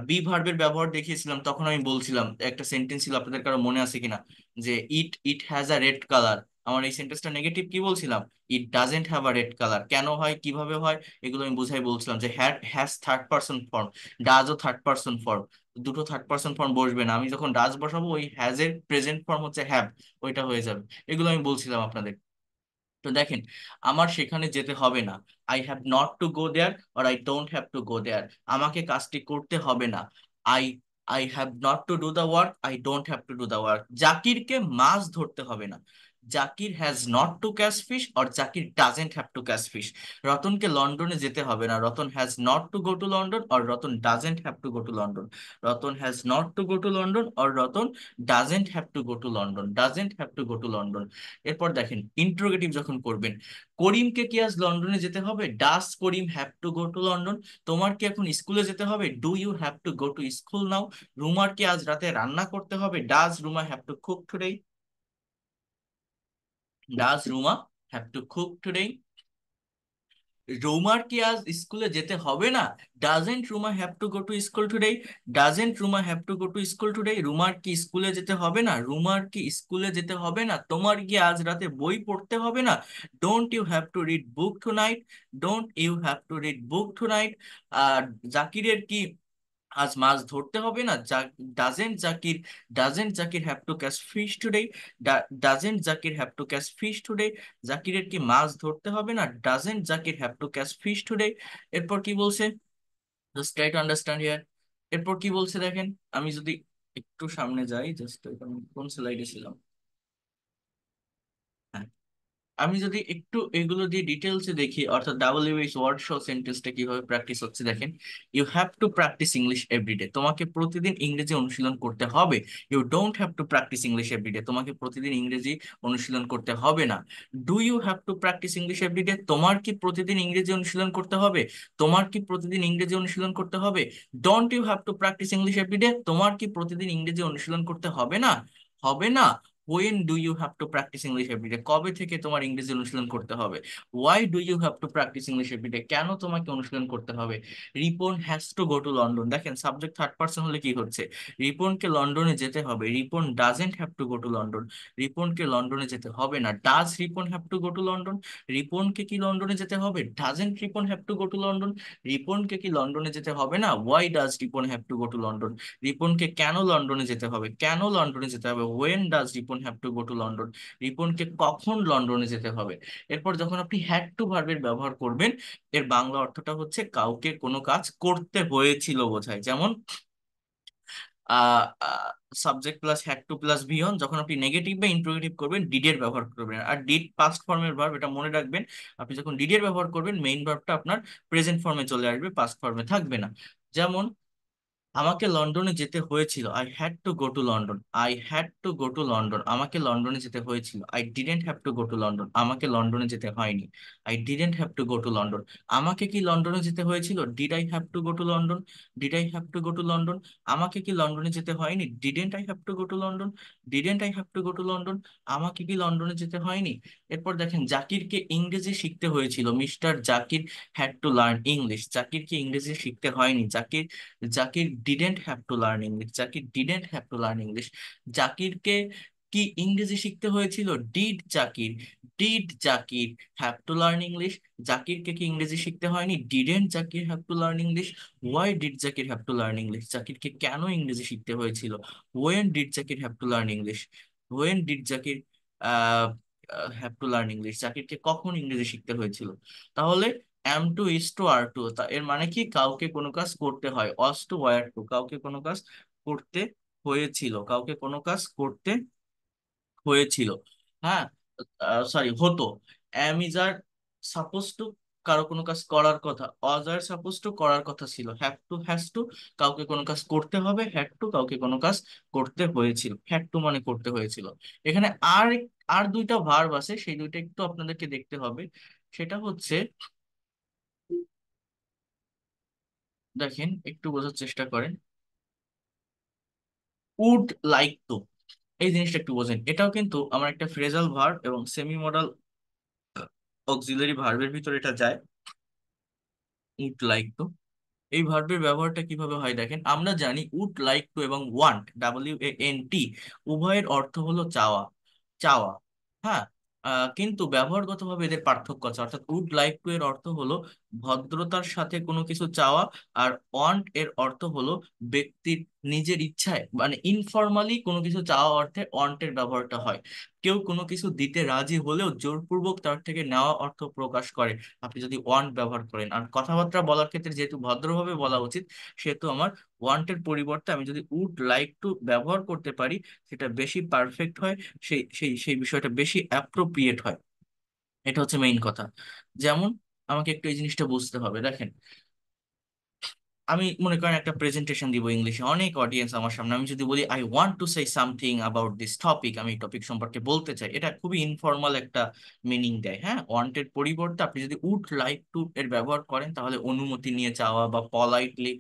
A: বি ভার্বের ব্যবহার দেখিয়েছিলাম তখন আমি বলছিলাম, একটা সেন্টেন্স ছিল, আপনাদের কারো মনে আছে কিনা, যে it it has a red colour. আমার এই সেন্টেন্সটা নেগেটিভ কি বলছিলাম, it doesn't have a red colour. কেন হয়, কিভাবে হয়, এগুলো আমি বুঝাই বলছিলাম যে হ্যাজ থার্ড পারসন ফর্ম, ডাজও থার্ড পারসন ফর্ম, দুটো থার্ড পারসন ফর্ম বসবে না। আমি যখন ডাজ বসাবো ওই হ্যাজ এর প্রেজেন্ট ফর্ম হচ্ছে হ্যাভ, ওইটা হয়ে যাবে। এগুলো আমি বলছিলাম আপনাদের। তো দেখেন, আমার সেখানে যেতে হবে না, I have not to go there or I don't have to go there. আমাকে কাজটি করতে হবে না, I I have not to do the work, I don't have to do the work. জাকিরকে মাছ ধরতে হবে না, Zakir has not to catch fish or Zakir doesn't have to catch fish. রতনকে লন্ডনে যেতে হবে না, Ratan has not to go to London or Ratan doesn't have to go to London. Ratan has not to go to London or Ratan doesn't have to go to London, doesn't have to go to London. এরপর দেখেন, interrogative যখন করবেন, করিমকে কি আজ লন্ডনে যেতে হবে, does Karim have to go to London. তোমার কি এখন স্কুলে যেতে হবে, do you have to go to school now. রুমার কি আজ রাতে রান্না করতে হবে, does Ruma have to cook today, does Ruma have to cook today. রোমার কি আজ স্কুলে যেতে হবে না? Doesn't Ruma have to go to school today? Doesn't Ruma have to go to school today? রুমার কি স্কুলে যেতে হবে না? রুমার কি স্কুলে যেতে হবে না? তোমার কি আজ রাতে বই পড়তে হবে না? Don't you have to read book tonight? Don't you have to read book tonight? আর জাকিরের কি আজ মাছ ধরতে হবে না? Doesn't Zakir doesn't Zakir have to catch fish today? Doesn't Zakir have to catch fish today? জাকিরের কি মাছ ধরতে হবে না? Doesn't Zakir have to catch fish today? এরপর কি বলছে, just try to understand here. এরপর কি বলছে দেখেন, আমি যদি একটু সামনে যাই, জাস্ট কোন স্লাইডে ছিলাম, হ্যাঁ, আমি যদি একটু এগুলো দিয়ে ডিটেলসে দেখি, অর্থাৎ ডাব্লিউএইচ ওয়ার্ড শো সেন্টেন্সটা কিভাবে প্র্যাকটিস হচ্ছে দেখেন। You have to practice English everyday, তোমাকে প্রতিদিন ইংরেজি অনুশীলন করতে হবে। You don't have to practice English everyday, তোমাকে প্রতিদিন ইংরেজি অনুশীলন করতে হবে না। Do you have to practice English everyday, তোমার কি প্রতিদিন ইংরেজি অনুশীলন করতে হবে? তোমার কি প্রতিদিন ইংরেজি অনুশীলন করতে হবে? Don't you have to practice English everyday, তোমার কি প্রতিদিন ইংরেজি অনুশীলন করতে হবে না? হবে না। When do you have to practice English every day? কবে থেকে তোমার ইংরেজি অনুশীলন করতে হবে? Why do you have to practice English every day? কেন তোমাকে অনুশীলন করতে হবে? Ripon has to go to London, দেখেন সাবজেক্ট থার্ড পারসন হলে কি হচ্ছে, রিপনকে লন্ডনে যেতে হবে। Ripon doesn't have to go to London, রিপনকে লন্ডনে যেতে হবে না। Does Ripon have to go to London, রিপনকে কি লন্ডনে যেতে হবে? Doesn't Ripon have to go to London, রিপনকে কি লন্ডনে যেতে হবে না? Why does Ripon have to go to London, রিপনকে কেন লন্ডনে যেতে হবে? কেন লন্ডনে যেতে হবে? When does Ripon have to go to London, রিপনকে কখন লন্ডনে যেতে হবে? এরপর যখন আপনি হ্যাড টু ভার্বের ব্যবহার করবেন, এর বাংলা অর্থটা হচ্ছে কাউকে কোনো কাজ করতে হয়েছিল বোঝায়। যেমন subject plus had to plus V one, যখন আপনি নেগেটিভ বা ইন্ট্রোগেটিভ করবেন ডিডের ব্যবহার করবেন। আর ডিড পাস্ট ফর্মের ভার্ব, এটা মনে রাখবেন, আপনি যখন ডিডের ব্যবহার করবেন মেইন ভার্বটা আপনার প্রেজেন্ট ফর্মে চলে আসবে, পাস্ট ফর্মে থাকবে না। যেমন আমাকে লন্ডনে যেতে হয়েছিল, I had to go to London, I had to go to London, আমাকে লন্ডনে যেতে হয়েছিল। I didn't have to go to London, আমাকে লন্ডনে যেতে হয়নি। I didn't have to go to London, আমাকে কি লন্ডনে যেতে হয়েছিল? Did I have to go to London, did I have to go to London, আমাকে কি লন্ডনে যেতে হয়নি? Didn't I have to go to London, didn't I have to go to London, আমাকে কি লন্ডনে যেতে হয়নি? এরপর দেখেন জাকিরকে ইংরেজি শিখতে হয়েছিল, mister Zakir had to learn English, জাকিরকে ইংরেজি শিখতে হয়নি। Zakir didn't have to learn English, Zakir didn't have to learn English. জাকিরকে কি ইংরেজি শিখতে হয়েছিল? Did Zakir have to learn English, জাকিরকে কি ইংরেজি শিখতে হয়নি? Didn't Zakir have to learn English. Why did Zakir have to learn English, জাকিরকে কেন ইংরেজি শিখতে হয়েছিল? When did Zakir have to learn English, when did Zakir have to learn English, জাকিরকে কখন ইংরেজি শিখতে হয়েছিল? তাহলে am to is to are to, তা এর মানে কি কাউকে কোনো কাজ করতে হয়। অস টু ওয়ার টু, কাউকে কোনো কাজ করতে হয়েছিল, কাউকে কোনো কাজ করতে হয়েছিল, হ্যাঁ, সরি হতো। Am is are suppose to, কারো কোনো কাজ করার কথা। অজ আর সাপোজ টু, করার কথা ছিল। হ্যাভ টু হ্যাজ টু, কাউকে কোনো কাজ করতে হবে। হ্যাড টু, কাউকে কোনো কাজ করতে হয়েছিল। হ্যাড টু মানে করতে হয়েছিল। এখানে আর দুইটা ভার্ব আছে, সেই দুইটা একটু আপনাদেরকে দেখতে হবে। সেটা হচ্ছে, দেখেন একটু বোঝার চেষ্টা করেন। উড লাইক টু, এই জিনিসটা একটু বোঝেন, এটাও কিন্তু আমার একটা ফ্রেজাল ভার্ব এবং সেমি মডাল অক্সিলারি ভার্বের ভিতরে এটা যায়। উড লাইক টু, এই ভার্বের ব্যবহারটা কিভাবে হয় দেখেন। আমরা জানি উড লাইক টু এবং ওয়ান্ট, WANT, উভয়ের অর্থ হলো চাওয়া, চাওয়া, হ্যাঁ। কিন্তু ব্যবহারগতভাবে এদের পার্থক্য আছে। অর্থাৎ উড লাইক টু এর অর্থ হলো ভদ্রতার সাথে কোনো কিছু চাওয়া, আর ওয়ান্ট এর অর্থ হলো ব্যক্তির নিজের ইচ্ছায়, মানে ইনফরমালি কোনো কিছু চাওয়া অর্থে ওয়ান্ট এর ব্যবহারটা হয়। কেউ কোনো কিছু দিতে রাজি হলেও জোরপূর্বক তার থেকে নেওয়া অর্থ প্রকাশ করে আপনি যদি ওয়ান্ট ব্যবহার করেন। আর কথাবার্তা বলার ক্ষেত্রে যেহেতু ভদ্রভাবে বলা উচিত, সেহেতু আমার ওয়ান্টের পরিবর্তে আমি যদি উড লাইক টু ব্যবহার করতে পারি, সেটা বেশি পারফেক্ট হয়, সেই বিষয়টা বেশি অ্যাপ্রোপ্রিয়েট হয়। এটা হচ্ছে মেইন কথা। যেমন আমাকে একটু এই জিনিসটা বুঝতে হবে, দেখেন আমি মনে করেন একটা প্রেজেন্টেশন দিব ইংলিশে, অনেক অডিয়েন্স আমার সামনে, আমি যদি বলি I want to say something about this topic, আমি টপিক সম্পর্কে বলতে চাই, এটা খুবই ইনফর্মাল একটা মিনিং দেয়। হ্যাঁ, ওয়ান্টের পরিবর্তে আপনি যদি উড লাইক টু এর ব্যবহার করেন, তাহলে অনুমতি নিয়ে চাওয়া বা পলাইটলি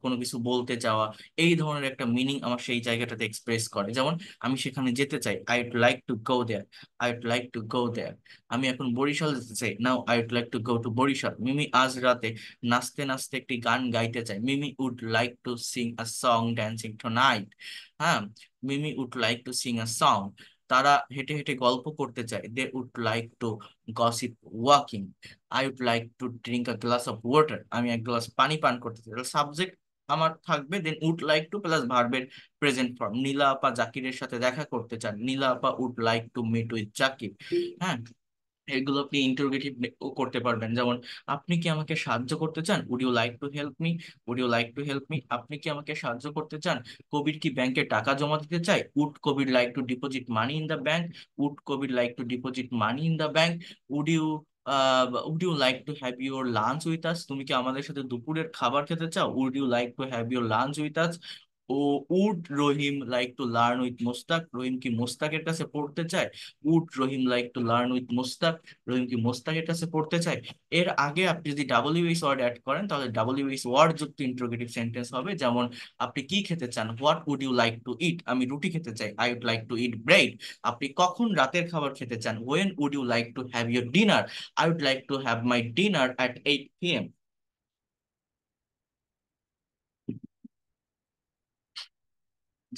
A: কোনো কিছু বলতে চাওয়া, এই ধরনের একটা মিনিং আমার সেই জায়গাটাতে এক্সপ্রেস করে। যেমন আমি সেখানে যেতে চাই, I would like to go there, I would like to go there. আমি এখন বরিশাল যেতে চাই, now I would like to go to Barishal. Mimi আজ রাতে নাচতে নাচতে একটি গান গাইতে চাই, Mimi would like to sing a song dancing tonight. হ্যাঁ, Mimi would like to sing a song. তারা হেঁটে হেঁটে গল্প করতে চায়, they would like to gossip walking. I would like to drink a glass of water, আমি এক গ্লাস পানি পান করতে চাই। সাবজেক্ট আমার থাকবে, then would like to plus ভার্বের প্রেজেন্ট ফর্ম। নীলা আপা জাকিরের সাথে দেখা করতে চান, নীলা আপা would like to meet with Zakir. হ্যাঁ, এগুলো আপনি ইন্টারোগেটিভ করতে পারবেন। যেমন আপনি কি আমাকে সাহায্য করতে চান, would you like to help me, would you like to help me. আপনি কি আমাকে সাহায্য করতে চান, কবির কি ব্যাংকে টাকা জমা দিতে চাই, would Kabir like to deposit money in the bank, would Kabir like to deposit money in the bank. Would you would you like to have your lunch with us, তুমি কি আমাদের সাথে দুপুরের খাবার খেতে চাও, would you like to have your lunch with us. ও would Rahim like to learn with Mostak, রহিম কি মোস্তাকের কাছে পড়তে চায়, would Rahim like to learn with Mostak, রহিম কি মোস্তাকের কাছে পড়তে চায়। এর আগে আপনি যদি ডাব্লিউএইচ ওয়ার্ড অ্যাড করেন, তাহলে ডাব্লিউএইচ ওয়ার্ড যুক্ত ইন্টারোগেটিভ সেন্টেন্স হবে। যেমন আপনি কি খেতে চান, what would you like to eat, আমি রুটি খেতে চাই, I would like to eat bread. আপনি কখন রাতের খাবার খেতে চান, when would you like to have your dinner, I would like to have my dinner at 8 p.m.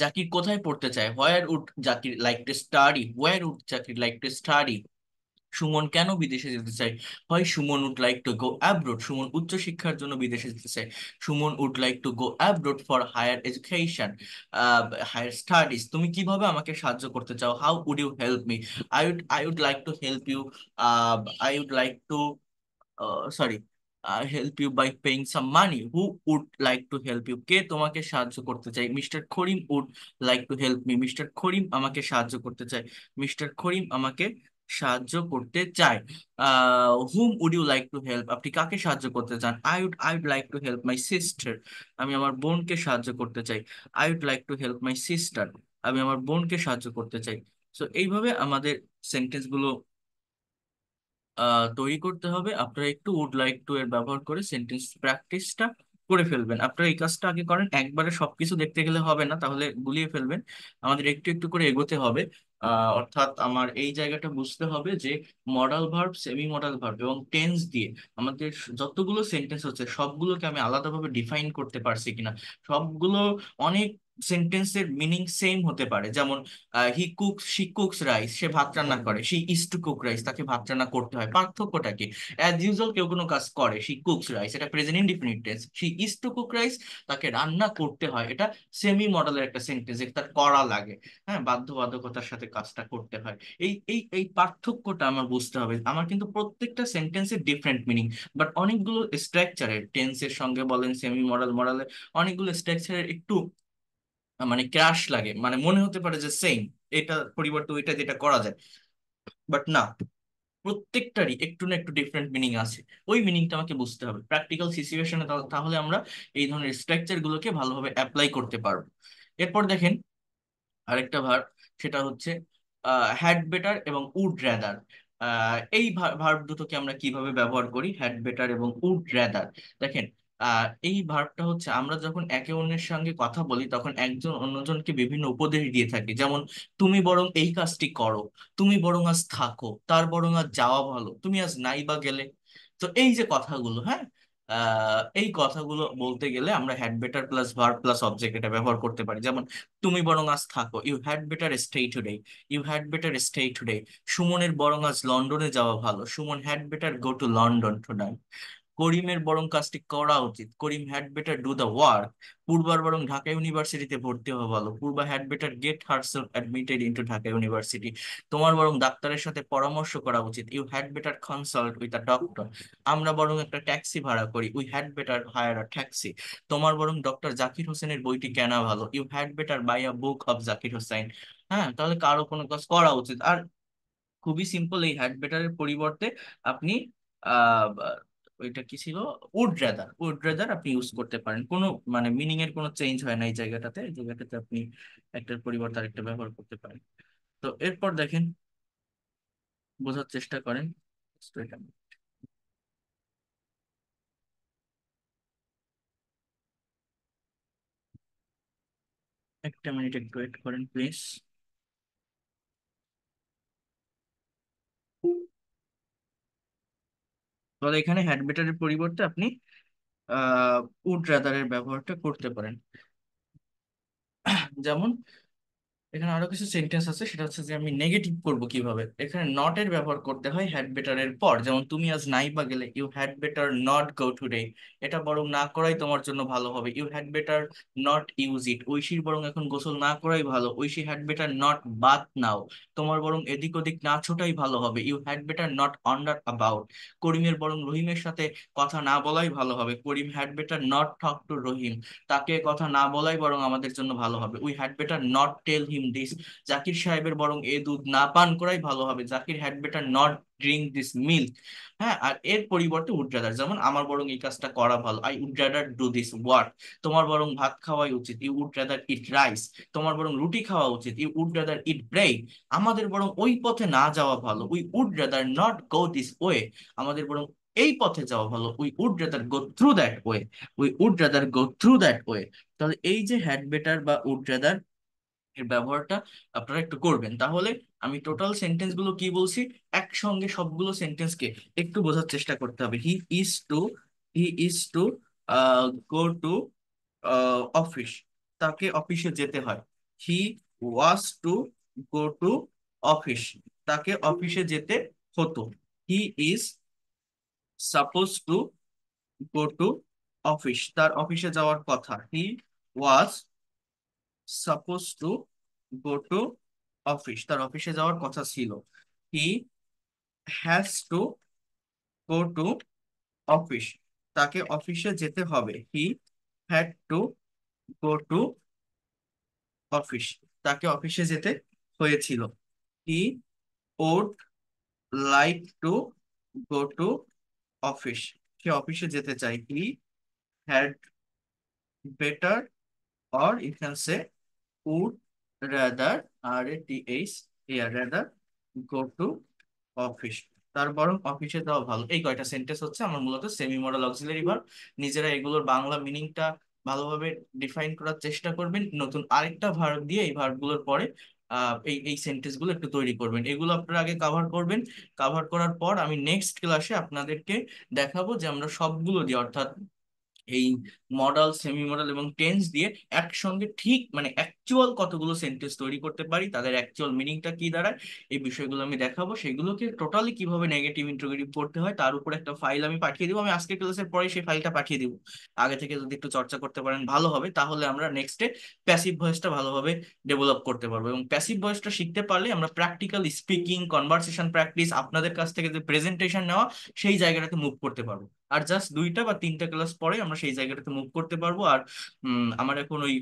A: জাকির কোথায় পড়তে চায়, where would Zakir like to study, where would Zakir like to study. Suman কেন বিদেশে যেতে চায়, হয় Suman would like to go abroad, Suman উচ্চ শিক্ষার জন্য বিদেশে যেতে চায়, Suman would like to go abroad for higher education, higher studies. তুমি কিভাবে আমাকে সাহায্য করতে চাও, how would you help me, I would like to help you, I would like to sorry help you by paying some money, who would like to help you, কে তোমাকে সাহায্য করতে চাই, mister Karim would like to help me, mister Karim আমাকে সাহায্য করতে চায়, mister Karim আমাকে সাহায্য করতে চায়। Hmm would you like to help, আপনি কাকে সাহায্য করতে চান, I would like to help my sister, আমি আমার বোনকে সাহায্য করতে চাই, I would like to help my sister, আমি আমার বোনকে সাহায্য করতে চাই। সো এইভাবে আমাদের সেন্টেন্স গুলো তৈরি করতে হবে। আপনারা একটু উড লাইক টু এর ব্যবহার করে সেন্টেন্স প্র্যাকটিসটা করে ফেলবেন। আপনারা এই কাজটা আগে করেন, একবারে সবকিছু দেখতে গেলে হবে না, তাহলে গুলিয়ে ফেলবেন। আমাদের একটু একটু করে এগোতে হবে। অর্থাৎ আমার এই জায়গাটা বুঝতে হবে যে modal verb, semi modal verb এবং টেন্স দিয়ে আমাদের যতগুলো সেন্টেন্স হচ্ছে সবগুলোকে আমি আলাদাভাবে ডিফাইন করতে পারছি কিনা। সবগুলো, অনেক সেন্টেন্সের মিনিং সেম হতে পারে। যেমন হি কুকস, শি কুকস রাইস, সে ভাত রান্না করে, she is to cook rice, তাকে ভাত রান্না করতে হয়। পার্থক্যটা কি, অ্যাজ ইউজুয়াল কেউ কোনো কাজ করে, শি কুকস রাইস, এটা present indefinite tense, she is to cook rice, তাকে রান্না করতে হয়, এটা সেমি মডেলের একটা সেন্টেন্স, তার করা লাগে। হ্যাঁ, বাধ্যবাধকতার সাথে কাজটা করতে হয়। এই পার্থক্যটা আমার বুঝতে হবে। আমার কিন্তু প্রত্যেকটা সেন্টেন্সের ডিফারেন্ট মিনিং, বাট অনেকগুলো স্ট্রাকচারের, টেন্সের সঙ্গে বলেন, সেমি মডেল মডেলে অনেকগুলো স্ট্রাকচারের একটু মানে ক্রাশ লাগে, মানে মনে হতে পারে যে সেম, এটা পরিবর্তে ওইটা যেটা করা যায়, বাট না, প্রত্যেকটারই একটু না একটু ডিফারেন্ট মিনিং আছে। ওই মিনিংটা আমাকে বুঝতে হবে প্র্যাকটিক্যাল সিচুয়েশনে, তাহলে আমরা এই ধরনের স্ট্রাকচার গুলোকে ভালোভাবে অ্যাপ্লাই করতে পারবো। এরপর দেখেন আরেকটা ভার্ব, সেটা হচ্ছে হ্যাড বেটার এবং উড র্যাদার। এই ভার্ব দুটোকে আমরা কিভাবে ব্যবহার করি, হ্যাড বেটার এবং উড র্যাদার। দেখেন, এই ভার্বটা হচ্ছে আমরা যখন একে অন্যের সঙ্গে কথা বলি, তখন একজন অন্যজনকে বিভিন্ন উপদেশ দিয়ে থাকি। যেমন তুমি বরং এই কাজটি করো, তুমি বরং আজ থাকো, তার বরং আজ যাওয়া ভালো, তুমি আজ নাই বা গেলে। তো এই যে কথাগুলো, হ্যাঁ, এই কথাগুলো বলতে গেলে আমরা had better plus verb plus object এটা ব্যবহার করতে পারি। যেমন তুমি বরং আজ থাকো, you had better stay today, you had better stay today. সুমনের বরং আজ লন্ডনে যাওয়া ভালো, Suman had better go to London today. করিমের বরং কাজটি করা উচিত, Karim had better do the work. পূর্বার বরং ঢাকা ইউনিভার্সিটিতে ভর্তি হওয়া ভালো, Purba had better get herself admitted into Dhaka university. তোমার বরং ডাক্তারের সাথে পরামর্শ করা উচিত, you had better consult with a doctor. আমরা বরং একটা ট্যাক্সি ভাড়া করি, we had better hire a taxi. তোমার বরং ডক্টর জাকির হোসেনের বইটি কেনা ভালো, you had better buy a book of Zakir Hossain. হ্যাঁ, তাহলে কারো কোনো কাজ করা উচিত। আর খুবই সিম্পল, এই হ্যাড বেটারের পরিবর্তে আপনি ওইটা কি ছিল, উড রেদার, উড রেদার আপনি ইউজ করতে পারেন, কোনো মানে মিনিং এর কোনো চেঞ্জ হয় না এই জায়গাটাতে, এই জায়গাটাতে আপনি একটার পরিবর্তে আরেকটা ব্যবহার করতে পারেন। তো এরপর দেখেন, বোঝার চেষ্টা করেন। তো এটা একটা মিনিট একটু ওয়েট করেন প্লিজ। তাহলে এখানে হ্যাড বেটারের পরিবর্তে আপনি উড রাদারের ব্যবহারটা করতে পারেন। যেমন এখানে আরো কিছু সেন্টেন্স আছে, সেটা হচ্ছে যে আমি নেগেটিভ করব কিভাবে। এখানে নট এর ব্যবহার করতে হয় হ্যাড বেটার এর পর, যেমন তুমি আজ নাইবা গেলে, you had better not go today, এটা বরং না করাই তোমার জন্য ভালো হবে। You had better not use it, ঐশীর বরং এখন গোসল না করাই ভালো। Oishi had better not bath now, তোমার বরং এদিক ওদিক না ছোটাই ভালো হবে। You had better not wander about, করিমের বরং রহিমের সাথে কথা না বলাই ভালো হবে। Karim had better not talk to Rahim, তাকে কথা না বলাই বরং আমাদের জন্য ভালো হবে। We had better not tell him this, Zakir সাহেবের বরং এ দুধ না পান করাই ভালো হবে। Zakir had better not drink this milk. হ্যাঁ, আর এর পরিবর্তে উড রাদার, যেমন আমার বরং এই কাজটা করা ভালো, I would rather do this work. তোমার বরং ভাত খাওয়াই উচিত, you would rather eat rice. তোমার বরং রুটি খাওয়া উচিত, you would rather eat bread. আমাদের বরং ওই পথে না যাওয়া ভালো, we would rather not go this way. আমাদের বরং এই পথে যাওয়া ভালো, we would rather go through that way, we would rather go through that way. তাহলে এই যে হ্যাড বেটার বা উড রাদার এর ব্যবহারটা আপনারা একটু করবেন, তাহলে আমি টোটাল সেন্টেন্স গুলো কি বলছি একসঙ্গে সবগুলো সেন্টেন্সকে একটু বোঝার চেষ্টা করতে হবে। He is to go to office, তাকে অফিসে যেতে হয়। He was to go to office, তাকে অফিসে যেতে হতো। He is suppose to go to office, তার অফিসে যাওয়ার কথা। He was suppose to go to office, তার অফিসে যাওয়ার কথা ছিল। He has to go to office, তাকে অফিসে যেতে হবে। He had to go to office, তাকে অফিসে যেতে হয়েছিল। He would like to go to office, সে অফিসে যেতে চায়। He had better, or you can say would rather, RATH, rather go to office, তার বরং অফিসে যাওয়া ভালো। এই কয়টা সেন্টেন্স হচ্ছে আমার মূলত সেমি মডেল অক্সিলারি ভার্ব। নিজেরা এগুলোর বাংলা মিনিংটা ভালোভাবে ডিফাইন করার চেষ্টা করবেন, নতুন আরেকটা ভার্ব দিয়ে এই ভার্বগুলোর পরে এই এই সেন্টেন্স গুলো একটু তৈরি করবেন। এগুলো আপনারা আগে কাভার করবেন, কাভার করার পর আমি নেক্সট ক্লাসে আপনাদেরকে দেখাবো যে আমরা সবগুলো দিয়ে, অর্থাৎ এই মডাল, সেমি মডেল এবং টেন্স দিয়ে একসঙ্গে ঠিক মানে অ্যাকচুয়াল কতগুলো সেন্টেন্স তৈরি করতে পারি, তাদের অ্যাকচুয়াল মিনিংটা কি দাঁড়ায়, এই বিষয়গুলো আমি দেখাবো। সেগুলোকে টোটালি কিভাবে নেগেটিভ ইন্টারোগেটিভ করতে হয় তার উপর একটা ফাইল আমি পাঠিয়ে দিব। আমি আজকের ক্লাসের পরে সেই ফাইলটা পাঠিয়ে দিব। আগে থেকে যদি একটু চর্চা করতে পারেন ভালো হবে, তাহলে আমরা নেক্সটে প্যাসিভ ভয়েসটা ভালোভাবে ডেভেলপ করতে পারবো। এবং প্যাসিভ ভয়েসটা শিখতে পারলে আমরা প্র্যাকটিক্যাল স্পিকিং, কনভারসেশন প্র্যাকটিস, আপনাদের কাছ থেকে যে প্রেজেন্টেশন নেওয়া, সেই জায়গাটাতে মুভ করতে পারবো। আর জাস্ট 2টা বা 3টা ক্লাস পরে আমরা সেই জায়গাটাতে মুভ করতে পারবো। আর আমার এখন ওই